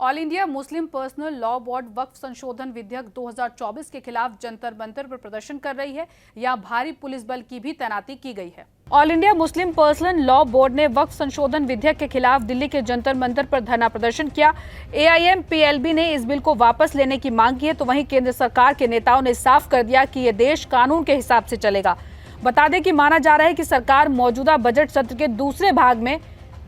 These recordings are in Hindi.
All India Muslim Personal Law Board वक्फ संशोधन विधेयक 2024 के खिलाफ जंतर मंतर पर प्रदर्शन कर रही है। यहाँ भारी पुलिस बल की भी तैनाती की गई है। All India Muslim Personal Law board ने वक्फ संशोधन विधेयक के खिलाफ दिल्ली के जंतर मंतर पर धरना प्रदर्शन किया। AIM-PLB ने इस बिल को वापस लेने की मांग की है, तो वहीं केंद्र सरकार के नेताओं ने साफ कर दिया कि ये देश कानून के हिसाब से चलेगा। बता दें कि माना जा रहा है कि सरकार मौजूदा बजट सत्र के दूसरे भाग में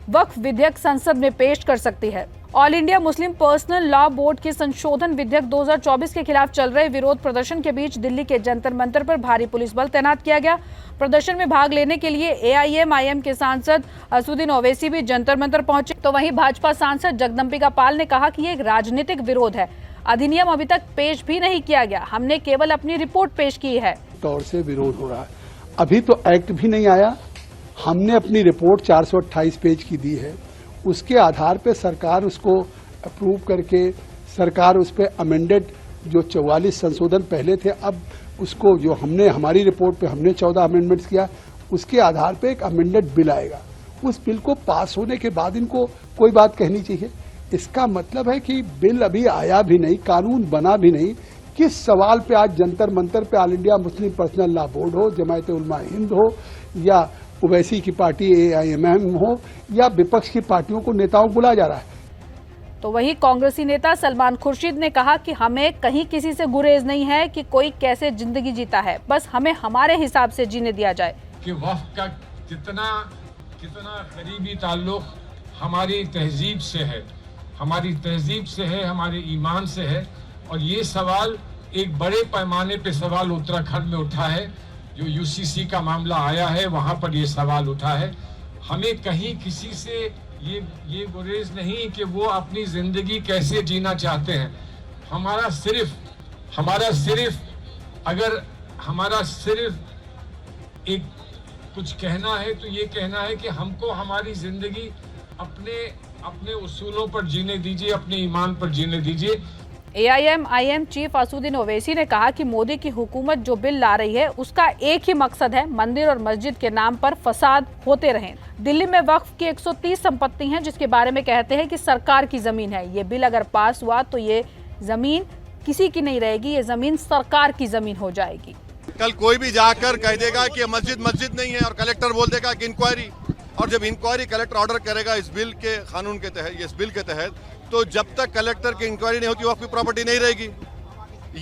वक्फ विधेयक संसद में पेश कर सकती है। All India Muslim Personal Law board के संशोधन विधेयक 2024 के खिलाफ चल रहे विरोध प्रदर्शन के बीच दिल्ली के जंतर मंतर पर भारी पुलिस बल तैनात किया गया। प्रदर्शन में भाग लेने के लिए AIM-IM के सांसद असुद्दीन ओवैसी भी जंतर मंतर पहुंचे, तो वहीं भाजपा सांसद जगदम्बिका पाल ने कहा कि ये एक राजनीतिक विरोध है। अधिनियम अभी तक पेश भी नहीं किया गया, हमने केवल अपनी रिपोर्ट पेश की है। तौर से विरोध हो रहा है, अभी तो एक्ट भी नहीं आया। हमने अपनी रिपोर्ट 428 पेज की दी है, उसके आधार पे सरकार उसको अप्रूव करके सरकार उस पर अमेंडेड जो 44 संशोधन पहले थे, अब उसको जो हमने हमारी रिपोर्ट पे हमने 14 अमेंडमेंट्स किया, उसके आधार पे एक अमेंडेड बिल आएगा। उस बिल को पास होने के बाद इनको कोई बात कहनी चाहिए। इसका मतलब है कि बिल अभी आया भी नहीं, कानून बना भी नहीं। किस सवाल पे आज जंतर मंतर पे all India Muslim Personal Law board हो, जमायत उलमा हिंद हो या ओवैसी की पार्टी AIM हो या विपक्ष की पार्टियों को नेताओं को बुलाया जा रहा है। तो वही कांग्रेसी नेता सलमान खुर्शीद ने कहा कि हमें कहीं किसी से गुरेज नहीं है कि कोई कैसे जिंदगी जीता है, बस हमें हमारे हिसाब से जीने दिया जाए। कि वक्फ का कितना करीबी ताल्लुक हमारी तहजीब से है, हमारी तहजीब से है, हमारे ईमान से है। और ये सवाल एक बड़े पैमाने पे सवाल उत्तराखंड में उठा है, जो UCC का मामला आया है वहां पर ये सवाल उठा है। हमें कहीं किसी से ये गुरेज नहीं कि वो अपनी जिंदगी कैसे जीना चाहते हैं। हमारा सिर्फ एक कुछ कहना है, तो ये कहना है कि हमको हमारी जिंदगी अपने उसूलों पर जीने दीजिए, अपने ईमान पर जीने दीजिए। AIM-IM चीफ असुद्दीन ओवैसी ने कहा कि मोदी की हुकूमत जो बिल ला रही है उसका एक ही मकसद है, मंदिर और मस्जिद के नाम पर फसाद होते रहें। दिल्ली में वक्फ की 130 संपत्ति हैं, जिसके बारे में कहते हैं कि सरकार की जमीन है। ये बिल अगर पास हुआ तो ये जमीन किसी की नहीं रहेगी, ये जमीन सरकार की जमीन हो जाएगी। कल कोई भी जाकर कह देगा कि मस्जिद नहीं है और कलेक्टर बोल देगा कि इंक्वायरी, और जब इंक्वायरी कलेक्टर ऑर्डर करेगा इस बिल के कानून के तहत, इस बिल के तहत, तो जब तक कलेक्टर की इंक्वायरी नहीं होती वक्फ की प्रॉपर्टी नहीं रहेगी।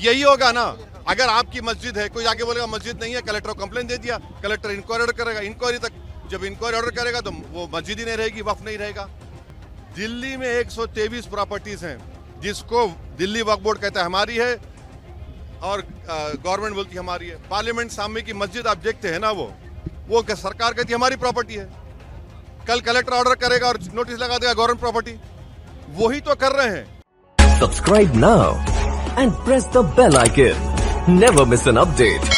यही होगा ना। अगर आपकी मस्जिद है, कोई जाके बोलेगा मस्जिद नहीं है, कलेक्टर को कंप्लेंट दे दिया, कलेक्टर इंक्वायरी ऑर्डर करेगा, इंक्वायरी तक जब इंक्वायरी ऑर्डर करेगा तो वो मस्जिद ही नहीं रहेगी, वक्फ नहीं रहेगा। दिल्ली में 123 प्रॉपर्टीज हैं जिसको दिल्ली वक्फ बोर्ड कहता है हमारी है और गवर्नमेंट बोलती है हमारी है। पार्लियामेंट सामने की मस्जिद आप देखते हैं ना, वो सरकार कहती है हमारी प्रॉपर्टी है। कल कलेक्टर ऑर्डर करेगा और नोटिस लगा देगा गवर्नमेंट प्रॉपर्टी। वही तो कर रहे हैं। Subscribe now and press the bell icon. Never miss an update.